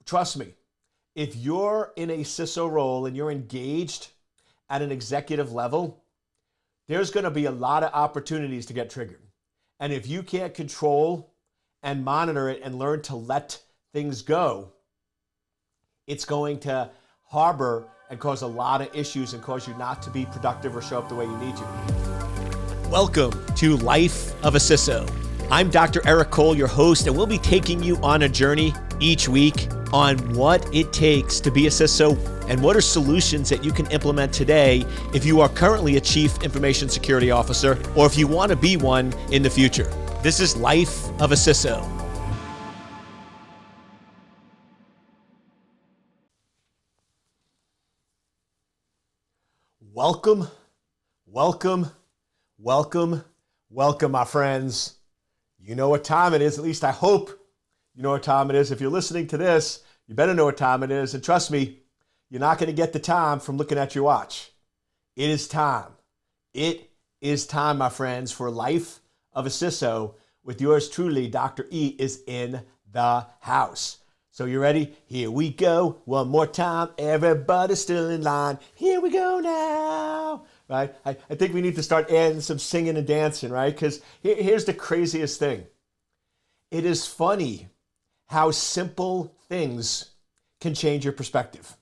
Trust me, if you're in a CISO role and you're engaged at an executive level, there's going to be a lot of opportunities to get triggered. And if you can't control and monitor it and learn to let things go, it's going to harbor and cause a lot of issues and cause you not to be productive or show up the way you need to. Welcome to Life of a CISO. I'm Dr. Eric Cole, your host, and we'll be taking you on a journey each week on what it takes to be a CISO and what are solutions that you can implement today if you are currently a Chief Information Security Officer or if you want to be one in the future. This is Life of a CISO. Welcome, my friends. You know what time it is, at least I hope you know what time it is. If you're listening to this, you better know what time it is. And trust me, you're not going to get the time from looking at your watch. It is time. It is time, my friends, for Life of a CISO with yours truly. Dr. E is in the house. So you ready? Here we go. One more time. Everybody's still in line. Here we go now. Right? I think we need to start adding some singing and dancing, right? Because here's the craziest thing. It is funny how simple things can change your perspective.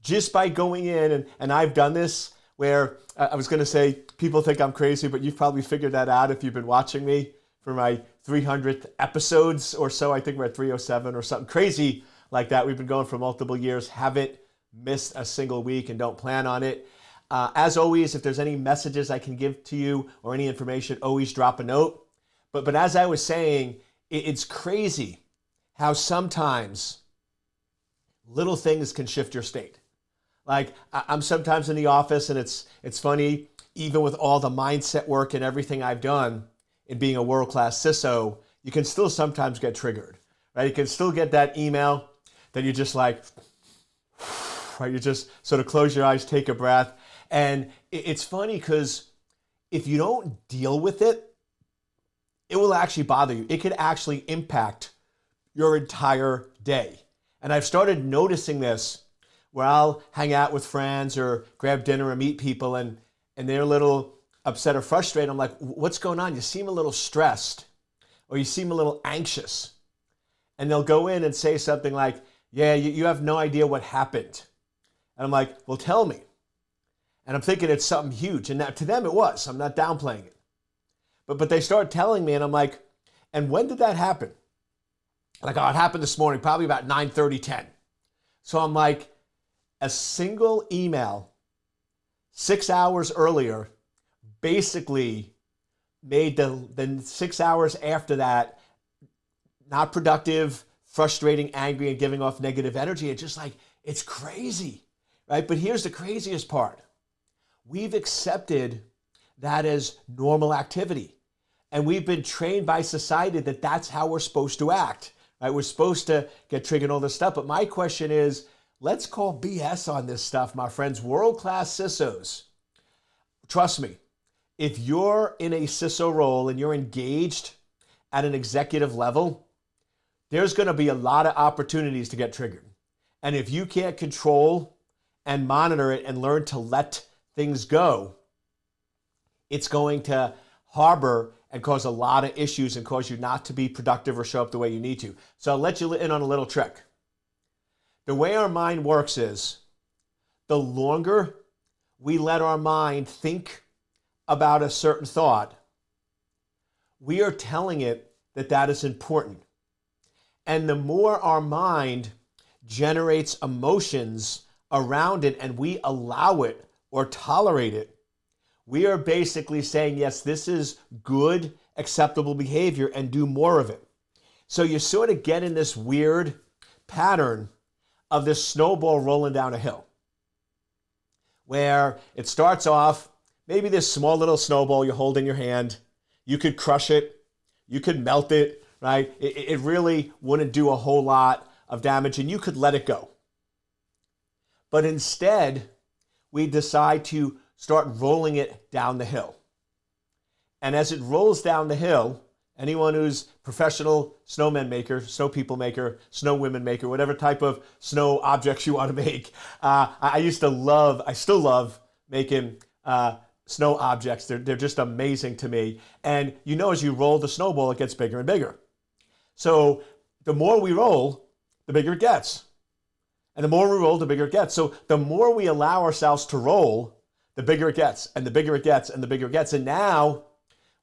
Just by going in, and I've done this where I was going to say people think I'm crazy, but you've probably figured that out if you've been watching me for my 300th episodes or so. I think we're at 307 or something crazy like that. We've been going for multiple years, haven't missed a single week and don't plan on it. As always, if there's any messages I can give to you or any information, always drop a note. But as I was saying, it's crazy how sometimes little things can shift your state. Like I'm sometimes in the office and it's funny, even with all the mindset work and everything I've done in being a world-class CISO, you can still sometimes get triggered, right? You can still get that email that you're just like, right? You just sort of close your eyes, take a breath. And it's funny because if you don't deal with it, it will actually bother you. It could actually impact your entire day. And I've started noticing this where I'll hang out with friends or grab dinner or meet people and they're a little upset or frustrated. I'm like, what's going on? You seem a little stressed or you seem a little anxious. And they'll go in and say something like, yeah, you have no idea what happened. And I'm like, well, tell me. And I'm thinking it's something huge. And now, to them it was. I'm not downplaying it. But they start telling me and I'm like, and when did that happen? Like, oh, it happened this morning, probably about 9:30, 10. So I'm like, a single email 6 hours earlier basically made the 6 hours after that not productive, frustrating, angry, and giving off negative energy. It's just like, it's crazy, right? But here's the craziest part. We've accepted that as normal activity. And we've been trained by society that that's how we're supposed to act, right? We're supposed to get triggered and all this stuff. But my question is, let's call BS on this stuff, my friends. World-class CISOs. Trust me, if you're in a CISO role and you're engaged at an executive level, there's going to be a lot of opportunities to get triggered. And if you can't control and monitor it and learn to let things go, it's going to harbor and cause a lot of issues and cause you not to be productive or show up the way you need to. So I'll let you in on a little trick. The way our mind works is the longer we let our mind think about a certain thought, we are telling it that that is important. And the more our mind generates emotions around it and we allow it or tolerate it, we are basically saying, yes, this is good, acceptable behavior and do more of it. So you sort of get in this weird pattern of this snowball rolling down a hill where it starts off, maybe this small little snowball you hold in your hand. You could crush it. You could melt it, right? It really wouldn't do a whole lot of damage and you could let it go. But instead, we decide to start rolling it down the hill. And as it rolls down the hill, Anyone who's professional snowman maker, snow people maker, snow women maker, whatever type of snow objects you want to make. I still love making snow objects. They're just amazing to me. And you know, as you roll the snowball, it gets bigger and bigger. So the more we roll, the bigger it gets. And the more we roll, the bigger it gets. So the more we allow ourselves to roll, the bigger it gets, and the bigger it gets, and the bigger it gets. And now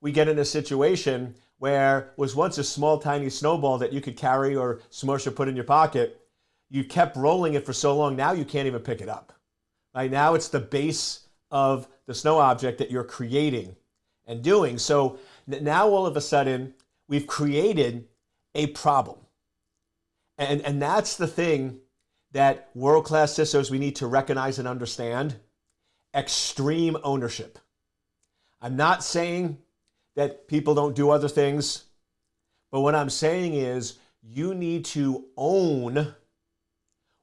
we get in a situation where was once a small, tiny snowball that you could carry or smush or put in your pocket. You kept rolling it for so long, now you can't even pick it up. Right now it's the base of the snow object that you're creating and doing. So now all of a sudden, we've created a problem. And that's the thing that world-class CISOs, we need to recognize and understand. Extreme ownership. I'm not saying that people don't do other things, but what I'm saying is you need to own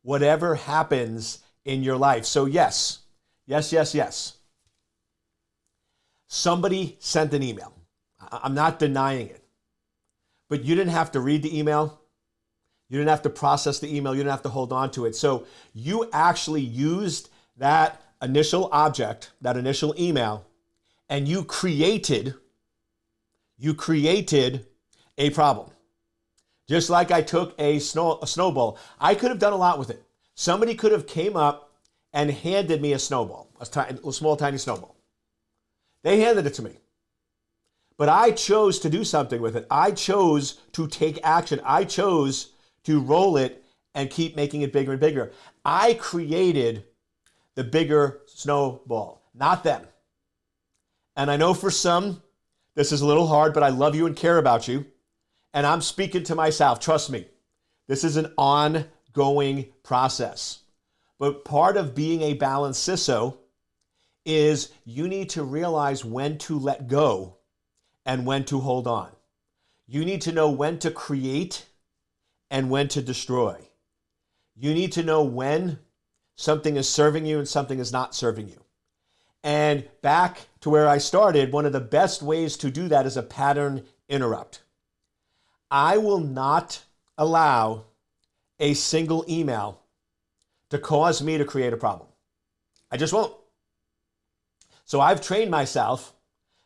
whatever happens in your life. So yes. Somebody sent an email. I'm not denying it, but you didn't have to read the email. You didn't have to process the email. You didn't have to hold on to it. So you actually used that initial object, that initial email, and you created a problem. Just like I took a snowball. I could have done a lot with it. Somebody could have came up and handed me a snowball, a small, tiny snowball. They handed it to me. But I chose to do something with it. I chose to take action. I chose to roll it and keep making it bigger and bigger. I created the bigger snowball, not them. And I know for some, this is a little hard, but I love you and care about you. And I'm speaking to myself. Trust me, this is an ongoing process. But part of being a balanced CISO is you need to realize when to let go and when to hold on. You need to know when to create and when to destroy. You need to know when something is serving you and something is not serving you. And back to where I started, one of the best ways to do that is a pattern interrupt. I will not allow a single email to cause me to create a problem. I just won't. So I've trained myself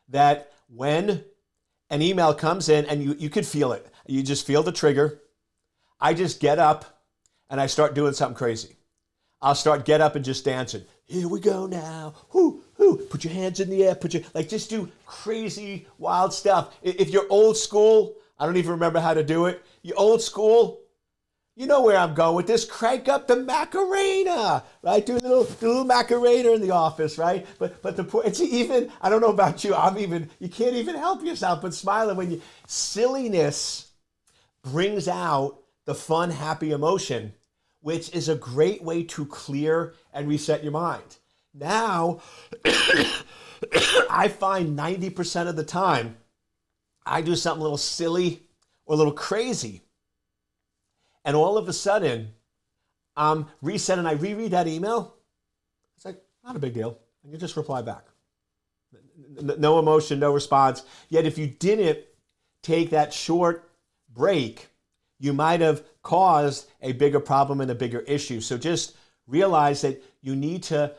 that when an email comes in and you could feel it, you just feel the trigger, I just get up and I start doing something crazy. I'll get up and just dancing. Here we go now. Whoo, whoo. Put your hands in the air. Just do crazy, wild stuff. If you're old school, I don't even remember how to do it. You're old school, you know where I'm going with this. Crank up the Macarena, right? Do a little Macarena in the office, right? But it's even, I don't know about you, you can't even help yourself but smiling when silliness brings out the fun, happy emotion, which is a great way to clear and reset your mind. Now, I find 90% of the time, I do something a little silly or a little crazy. And all of a sudden, I'm reset and I reread that email. It's like, not a big deal. And you just reply back. No emotion, no response. Yet if you didn't take that short break, you might have caused a bigger problem and a bigger issue. So just realize that you need to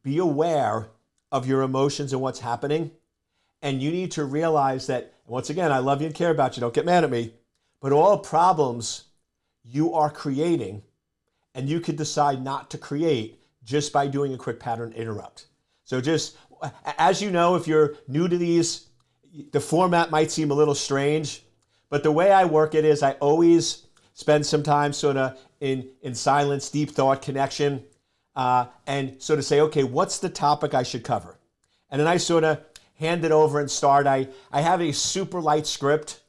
be aware of your emotions and what's happening. And you need to realize that, once again, I love you and care about you. Don't get mad at me. But all problems you are creating, and you could decide not to create just by doing a quick pattern interrupt. So just, as you know, if you're new to these, the format might seem a little strange, but the way I work it is I always spend some time sort of in silence, deep thought, connection, and sort of say, okay, what's the topic I should cover? And then I sort of hand it over and start. I have a super light script,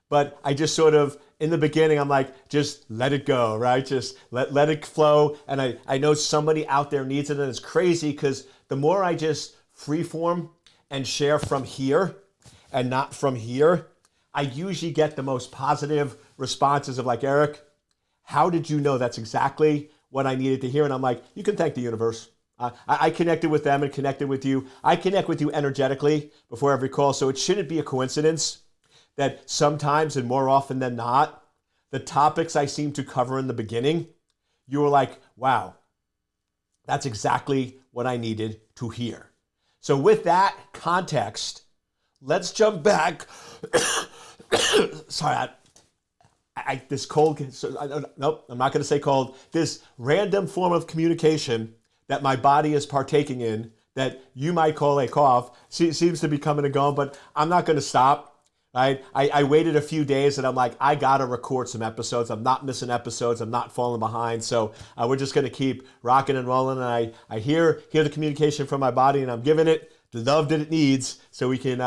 but I just sort of, in the beginning, I'm like, just let it go, right? Just let it flow. And I know somebody out there needs it, and it's crazy because the more I just freeform and share from here and not from here, I usually get the most positive responses of like, Eric, how did you know that's exactly what I needed to hear? And I'm like, you can thank the universe. I connected with them and connected with you. I connect with you energetically before every call, so it shouldn't be a coincidence. that sometimes and more often than not, the topics I seem to cover in the beginning, you were like, wow, that's exactly what I needed to hear. So with that context, let's jump back. Sorry, this cold, nope, I'm not going to say cold. This random form of communication that my body is partaking in that you might call a cough seems to be coming and going, but I'm not going to stop. Right? I waited a few days and I'm like, I got to record some episodes. I'm not missing episodes. I'm not falling behind. So we're just going to keep rocking and rolling. And I hear the communication from my body and I'm giving it the love that it needs so we can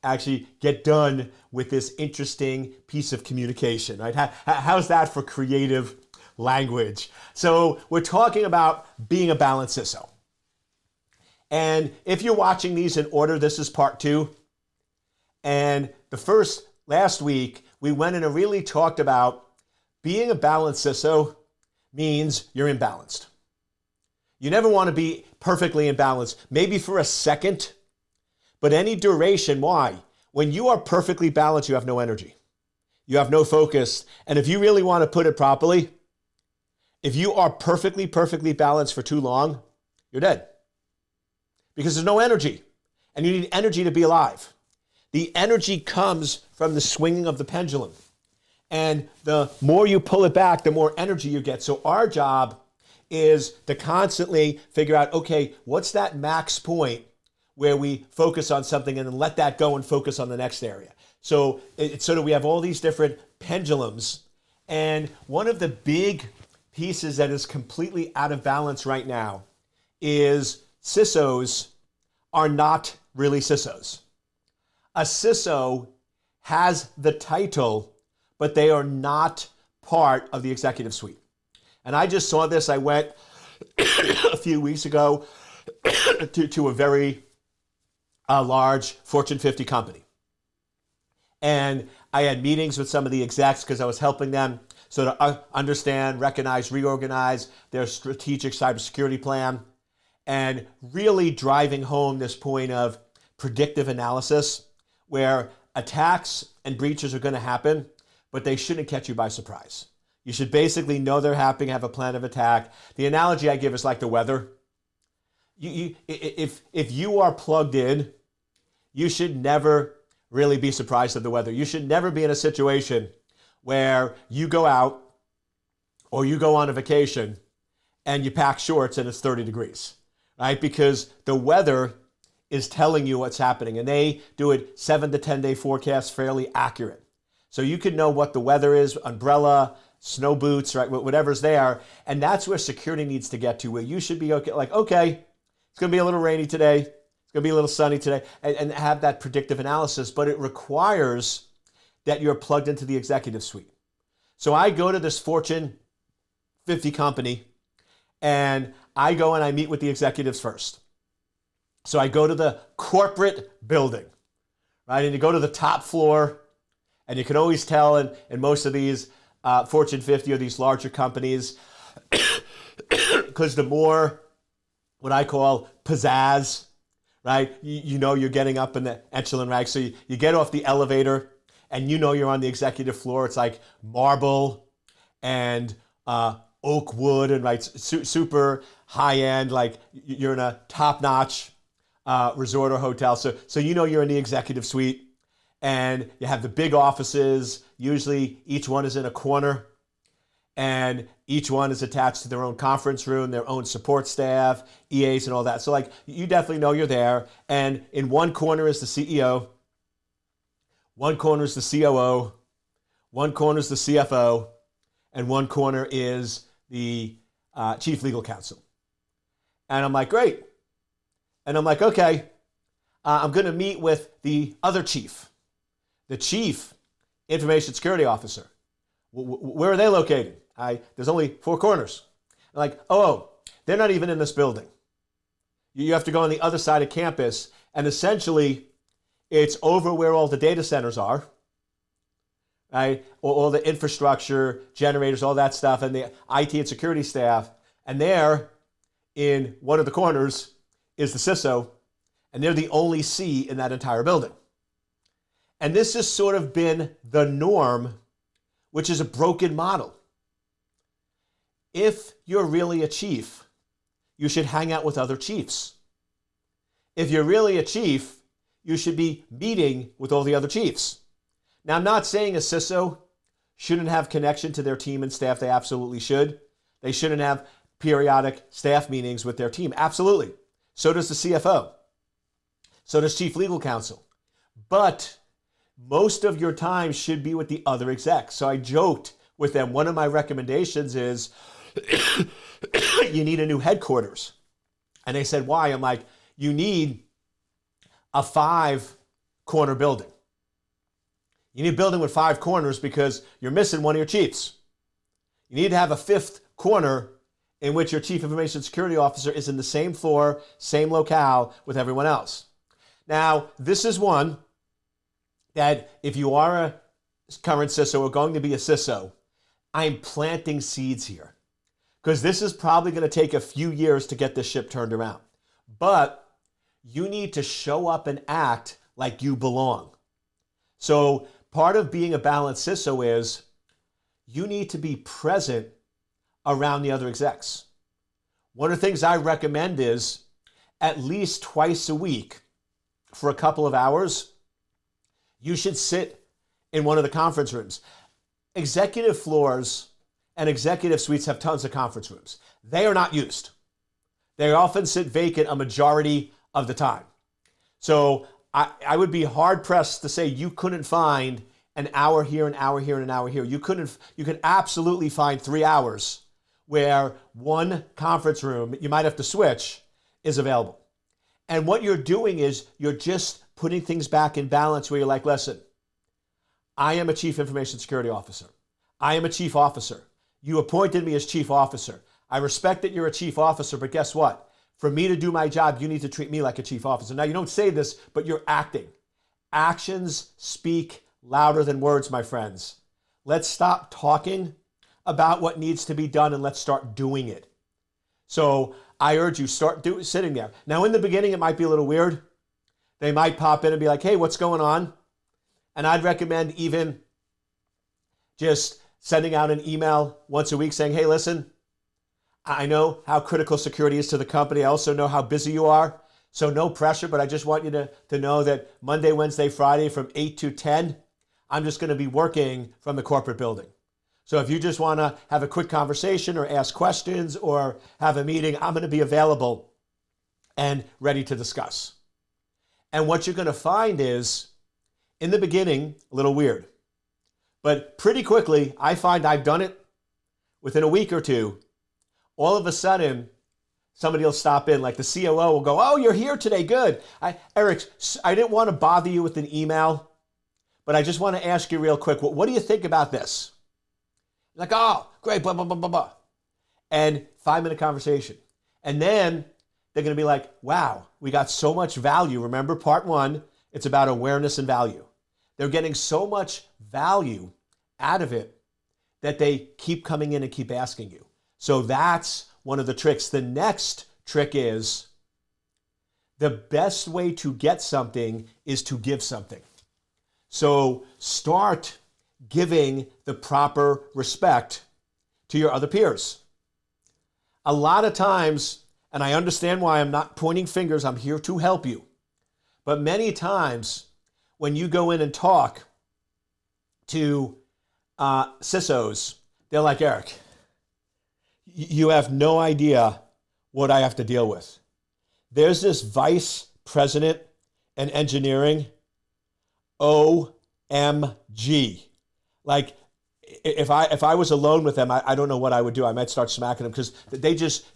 actually get done with this interesting piece of communication, right? How's that for creative language? So we're talking about being a balanced CISO. And if you're watching these in order, this is part 2. And last week, we went in and really talked about being a balanced CISO means you're imbalanced. You never want to be perfectly imbalanced, maybe for a second, but any duration. Why? When you are perfectly balanced, you have no energy. You have no focus. And if you really want to put it properly, if you are perfectly balanced for too long, you're dead. Because there's no energy. And you need energy to be alive. The energy comes from the swinging of the pendulum. And the more you pull it back, the more energy you get. So our job is to constantly figure out, okay, what's that max point where we focus on something and then let that go and focus on the next area. So it's sort of, we have all these different pendulums. And one of the big pieces that is completely out of balance right now is CISOs are not really CISOs. A CISO has the title, but they are not part of the executive suite. And I just saw this. I went a few weeks ago to a very large Fortune 50 company. And I had meetings with some of the execs because I was helping them sort of understand, recognize, reorganize their strategic cybersecurity plan and really driving home this point of predictive analysis where attacks and breaches are going to happen, but they shouldn't catch you by surprise. You should basically know they're happening, have a plan of attack. The analogy I give is like the weather. If you are plugged in, you should never really be surprised at the weather. You should never be in a situation where you go out or you go on a vacation and you pack shorts and it's 30 degrees, right? Because the weather is telling you what's happening, and they do it 7 to 10 day forecast, fairly accurate. So you can know what the weather is, umbrella, snow boots, right? Whatever's there. And that's where security needs to get to, where you should be okay, like, okay, it's going to be a little rainy today. It's going to be a little sunny today, and have that predictive analysis. But it requires that you're plugged into the executive suite. So I go to this Fortune 50 company, and I go and I meet with the executives first. So I go to the corporate building, right? And you go to the top floor, and you can always tell in most of these Fortune 50 or these larger companies, because the more what I call pizzazz, right? You know you're getting up in the echelon rank. So you get off the elevator and you know you're on the executive floor. It's like marble and oak wood and right, super high end, like you're in a top-notch resort or hotel. So you know you're in the executive suite. And you have the big offices. Usually each one is in a corner. And each one is attached to their own conference room, their own support staff, EAs and all that. So like you definitely know you're there. And in one corner is the CEO. One corner is the COO. One corner is the CFO. And one corner is the chief legal counsel. And I'm like, great. And I'm like, okay, I'm going to meet with the other chief. The chief information security officer. Where are they located? There's only 4 corners. I'm like, oh, they're not even in this building. You have to go on the other side of campus, and essentially it's over where all the data centers are, right? All the infrastructure, generators, all that stuff, and the IT and security staff. And there, in one of the corners, is the CISO, and they're the only C in that entire building. And this has sort of been the norm, which is a broken model. If you're really a chief, you should hang out with other chiefs. If you're really a chief, you should be meeting with all the other chiefs. Now, I'm not saying a CISO shouldn't have connection to their team and staff. They absolutely should. They shouldn't have periodic staff meetings with their team. Absolutely. So does the CFO. So does Chief Legal Counsel. But most of your time should be with the other execs. So I joked with them. One of my recommendations is you need a new headquarters. And they said, why? I'm like, you need a 5-corner building. You need a building with 5 corners because you're missing one of your chiefs. You need to have a 5th corner in which your Chief Information Security Officer is in the same floor, same locale with everyone else. Now, this is one that if you are a current CISO or going to be a CISO, I'm planting seeds here because this is probably going to take a few years to get this ship turned around. But you need to show up and act like you belong. So part of being a balanced CISO is you need to be present around the other execs. One of the things I recommend is at least twice a week for a couple of hours, you should sit in one of the conference rooms. Executive floors and executive suites have tons of conference rooms. They are not used. They often sit vacant a majority of the time. So I would be hard pressed to say you couldn't find an hour here, an hour here, and an hour here. You could absolutely find 3 hours where one conference room, you might have to switch, is available. And what you're doing is you're just putting things back in balance where you're like, listen, I am a Chief Information Security Officer. I am a Chief Officer. You appointed me as Chief Officer. I respect that you're a Chief Officer, but guess what? For me to do my job, you need to treat me like a Chief Officer. Now, you don't say this, but you're acting. Actions speak louder than words, my friends. Let's stop talking about what needs to be done and let's start doing it. So I urge you, start sitting there. Now, in the beginning, it might be a little weird. They might pop in and be like, hey, what's going on? And I'd recommend even just sending out an email once a week saying, hey, listen, I know how critical security is to the company. I also know how busy you are. So no pressure, but I just want you to know that Monday, Wednesday, Friday from 8 to 10, I'm just going to be working from the corporate building. So if you just want to have a quick conversation or ask questions or have a meeting, I'm going to be available and ready to discuss. And what you're going to find is, in the beginning, a little weird. But pretty quickly, I find I've done it within a week or two. All of a sudden, somebody will stop in, like the COO will go, oh, you're here today, good. Eric, I didn't want to bother you with an email, but I just want to ask you real quick, what do you think about this? Like, oh, great, blah, blah, blah, blah, blah. And 5-minute conversation. And then they're going to be like, wow, we got so much value. Remember part 1, it's about awareness and value. They're getting so much value out of it that they keep coming in and keep asking you. So that's one of the tricks. The next trick is the best way to get something is to give something. So start giving the proper respect to your other peers. A lot of times, and I understand why I'm not pointing fingers, I'm here to help you. But many times when you go in and talk to CISOs, they're like, Eric, you have no idea what I have to deal with. There's this vice president in engineering, OMG. Like, if I was alone with them, I don't know what I would do. I might start smacking them because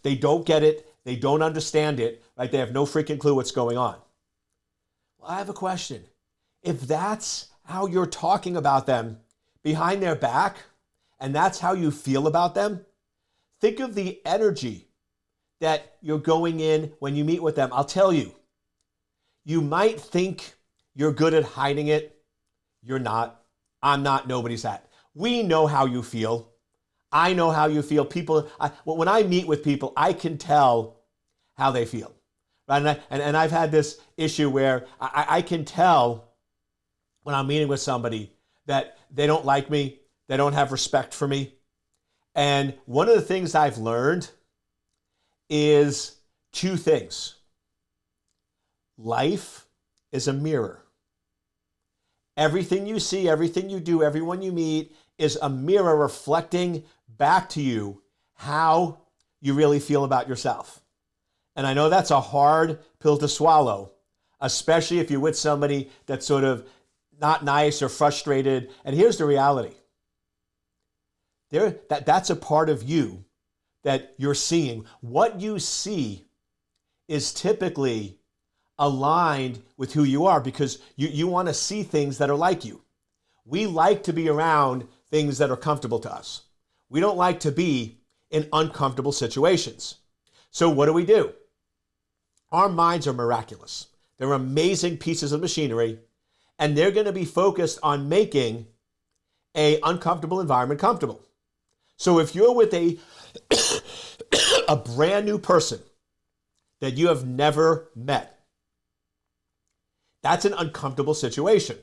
they don't get it. They don't understand it. Right? They have no freaking clue what's going on. Well, I have a question. If that's how you're talking about them behind their back, and that's how you feel about them, think of the energy that you're going in when you meet with them. I'll tell you, you might think you're good at hiding it. You're not. I'm not. Nobody's at. We know how you feel. I know how you feel. When I meet with people, I can tell how they feel. Right? And I've had this issue where I can tell when I'm meeting with somebody that they don't like me, they don't have respect for me. And one of the things I've learned is two things. Life is a mirror. Everything you see, everything you do, everyone you meet is a mirror reflecting back to you how you really feel about yourself. And I know that's a hard pill to swallow, especially if you're with somebody that's sort of not nice or frustrated. And here's the reality. That's a part of you that you're seeing. What you see is typically aligned with who you are because you want to see things that are like you. We like to be around things that are comfortable to us. We don't like to be in uncomfortable situations. So what do? Our minds are miraculous. They're amazing pieces of machinery, and they're going to be focused on making an uncomfortable environment comfortable. So if you're with a brand new person that you have never met, that's an uncomfortable situation.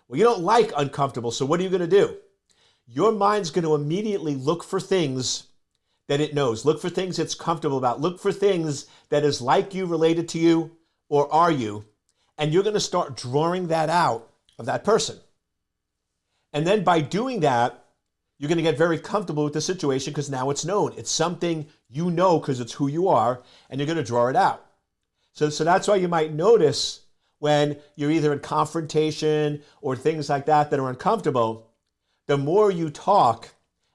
Well, you don't like uncomfortable, so what are you going to do? Your mind's going to immediately look for things that it knows. Look for things it's comfortable about. Look for things that is like you, related to you, or are you. And you're going to start drawing that out of that person. And then by doing that, you're going to get very comfortable with the situation because now it's known. It's something you know because it's who you are, and you're going to draw it out. So that's why you might notice when you're either in confrontation or things like that that are uncomfortable, the more you talk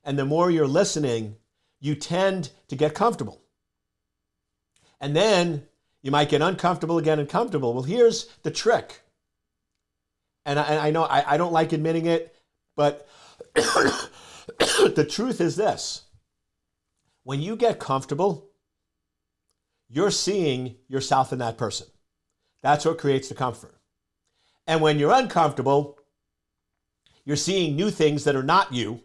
and the more you're listening, you tend to get comfortable. And then you might get uncomfortable again and comfortable. Well, here's the trick. And I know I don't like admitting it, but the truth is this. When you get comfortable, you're seeing yourself in that person. That's what creates the comfort. And when you're uncomfortable, you're seeing new things that are not you,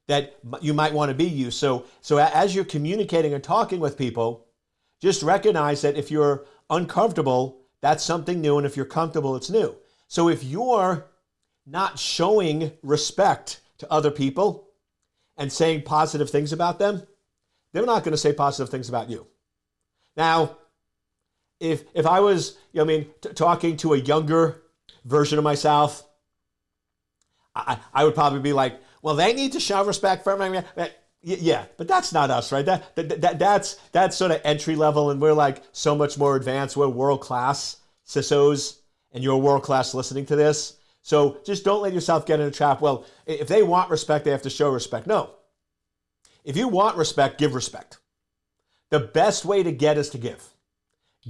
that you might want to be you. So as you're communicating and talking with people, just recognize that if you're uncomfortable, that's something new, and if you're comfortable, it's new. So if you're not showing respect to other people and saying positive things about them, they're not going to say positive things about you. Now, if I was, talking to a younger version of myself, I would probably be like, well, they need to show respect for me. Yeah, but that's not us, right? That's sort of entry level, and we're like so much more advanced. We're world-class CISOs, and you're world-class listening to this. So just don't let yourself get in a trap. Well, if they want respect, they have to show respect. No. If you want respect, give respect. The best way to get is to give.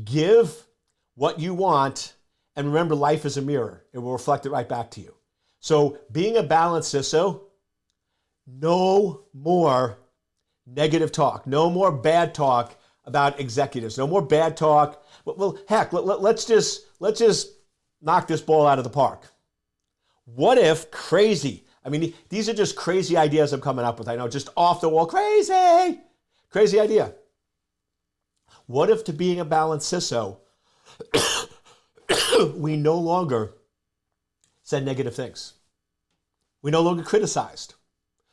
Give what you want, and remember, life is a mirror. It will reflect it right back to you. So being a balanced CISO, no more negative talk, no more bad talk about executives, no more bad talk. Well, heck, let's just knock this ball out of the park. What if crazy? These are just crazy ideas I'm coming up with. I know, just off the wall, crazy idea. What if, to being a balanced CISO, we no longer said negative things? We no longer criticized.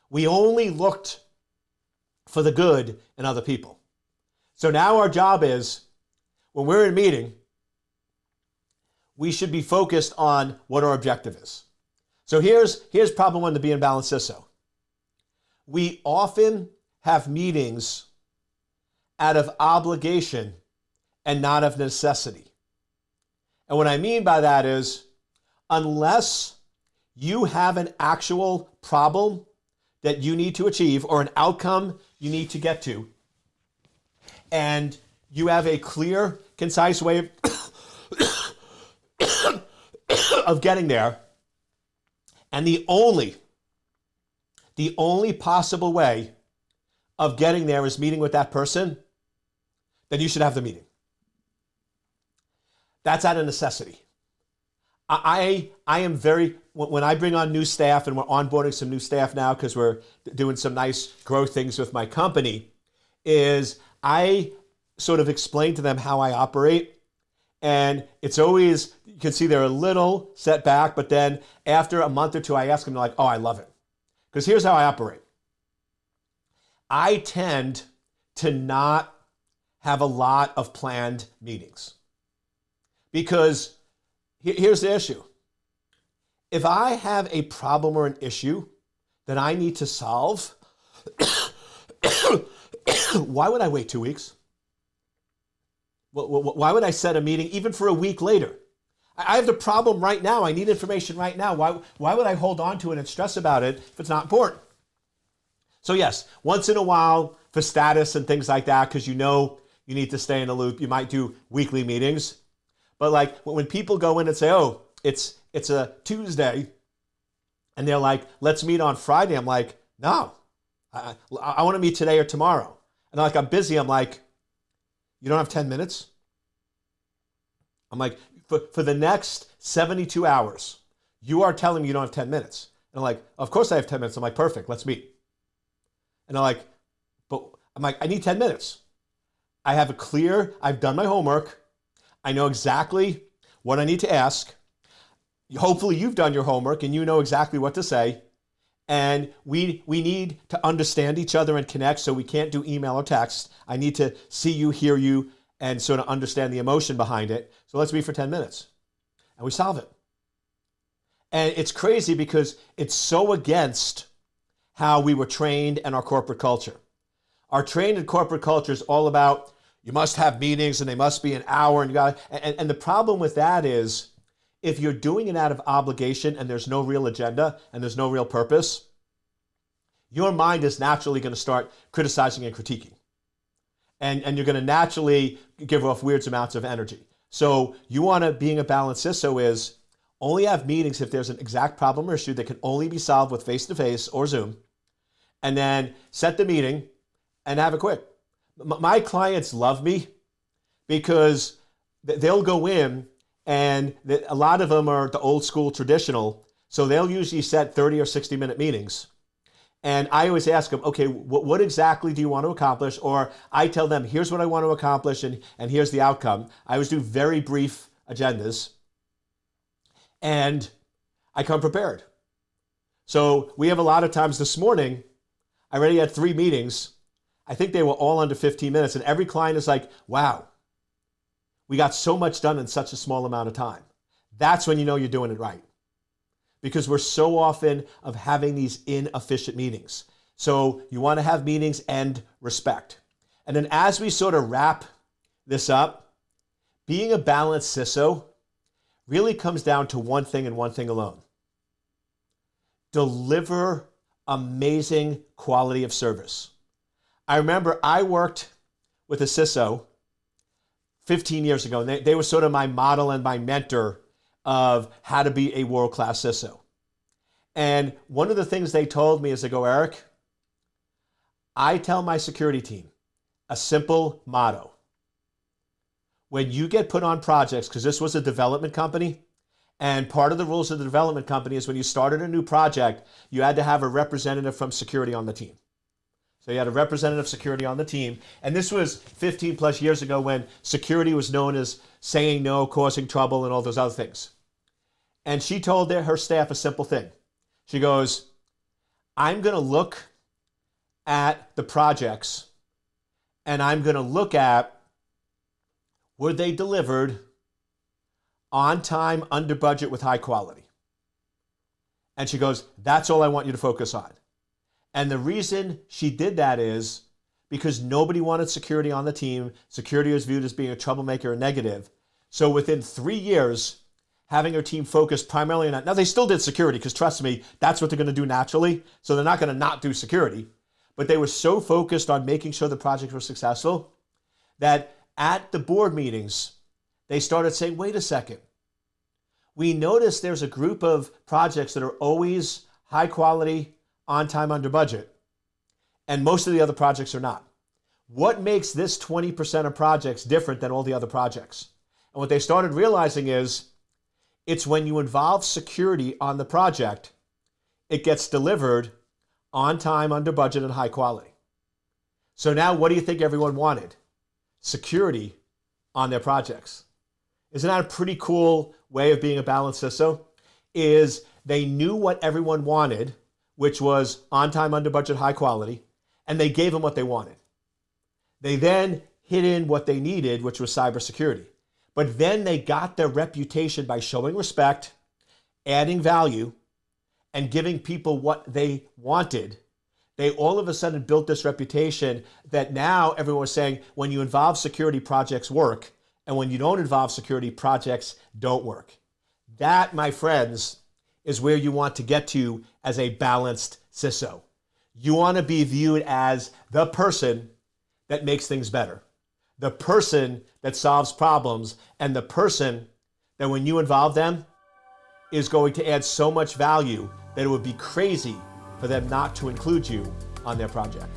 We only looked for the good in other people. So now our job is, when we're in a meeting, we should be focused on what our objective is. So here's problem one to being a balanced CISO. We often have meetings out of obligation and not of necessity. And what I mean by that is, unless you have an actual problem that you need to achieve or an outcome you need to get to, and you have a clear, concise way of getting there, and the only possible way of getting there is meeting with that person, then you should have the meeting. That's out of necessity. I am very, when I bring on new staff, and we're onboarding some new staff now because we're doing some nice growth things with my company, is I sort of explain to them how I operate. And it's always, you can see they're a little set back, but then after a month or two, I ask them, they're like, oh, I love it. Because here's how I operate. I tend to not have a lot of planned meetings. Because here's the issue. If I have a problem or an issue that I need to solve, why would I wait 2 weeks? Why would I set a meeting even for a week later? I have the problem right now. I need information right now. Why would I hold on to it and stress about it if it's not important? So yes, once in a while for status and things like that, because you know you need to stay in the loop, you might do weekly meetings. But like when people go in and say, oh, it's a Tuesday, and they're like, let's meet on Friday. I'm like, no, I want to meet today or tomorrow. And they're like, I'm busy. I'm like, you don't have 10 minutes? I'm like, for the next 72 hours, you are telling me you don't have 10 minutes. And I'm like, of course I have 10 minutes. I'm like, perfect, let's meet. And they're like, but I'm like, I need 10 minutes. I've done my homework. I know exactly what I need to ask. Hopefully you've done your homework and you know exactly what to say. And we need to understand each other and connect, so we can't do email or text. I need to see you, hear you, and sort of understand the emotion behind it. So let's meet for 10 minutes. And we solve it. And it's crazy because it's so against how we were trained in our corporate culture. Our trained in corporate culture is all about, you must have meetings and they must be an hour. And the problem with that is, if you're doing it out of obligation and there's no real agenda and there's no real purpose, your mind is naturally going to start criticizing and critiquing. And you're going to naturally give off weird amounts of energy. So you want to, being a balanced CISO is, only have meetings if there's an exact problem or issue that can only be solved with face-to-face or Zoom, and then set the meeting and have it quick. My clients love me because they'll go in, and a lot of them are the old school traditional, so they'll usually set 30 or 60-minute meetings. And I always ask them, okay, what exactly do you want to accomplish? Or I tell them, here's what I want to accomplish, and here's the outcome. I always do very brief agendas, and I come prepared. So we have a lot of times. This morning, I already had 3 meetings. I think they were all under 15 minutes, and every client is like, wow, we got so much done in such a small amount of time. That's when you know you're doing it right. Because we're so often of having these inefficient meetings. So you want to have meetings and respect. And then as we sort of wrap this up, being a balanced CISO really comes down to one thing and one thing alone. Deliver amazing quality of service. I remember I worked with a CISO 15 years ago, and they were sort of my model and my mentor of how to be a world-class CISO. And one of the things they told me is, they go, Eric, I tell my security team a simple motto. When you get put on projects, because this was a development company, and part of the rules of the development company is when you started a new project, you had to have a representative from security on the team. So you had a representative security on the team. And this was 15 plus years ago, when security was known as saying no, causing trouble, and all those other things. And she told her staff a simple thing. She goes, I'm going to look at the projects, and I'm going to look at, were they delivered on time, under budget, with high quality? And she goes, that's all I want you to focus on. And the reason she did that is because nobody wanted security on the team. Security was viewed as being a troublemaker or negative. So within 3 years, having her team focused primarily on that. Now, they still did security, because trust me, that's what they're going to do naturally. So they're not going to not do security. But they were so focused on making sure the projects were successful that at the board meetings, they started saying, wait a second. We noticed there's a group of projects that are always high quality, on time, under budget, and most of the other projects are not. What makes this 20% of projects different than all the other projects? And what they started realizing is, it's when you involve security on the project, it gets delivered on time, under budget, and high quality. So now what do you think everyone wanted? Security on their projects. Isn't that a pretty cool way of being a balanced CISO? Is they knew what everyone wanted, which was on time, under budget, high quality, and they gave them what they wanted. They then hid in what they needed, which was cybersecurity. But then they got their reputation by showing respect, adding value, and giving people what they wanted. They all of a sudden built this reputation that now everyone was saying, when you involve security, projects work, and when you don't involve security, projects don't work. That, my friends, is where you want to get to as a balanced CISO. You want to be viewed as the person that makes things better, the person that solves problems, and the person that when you involve them is going to add so much value that it would be crazy for them not to include you on their project.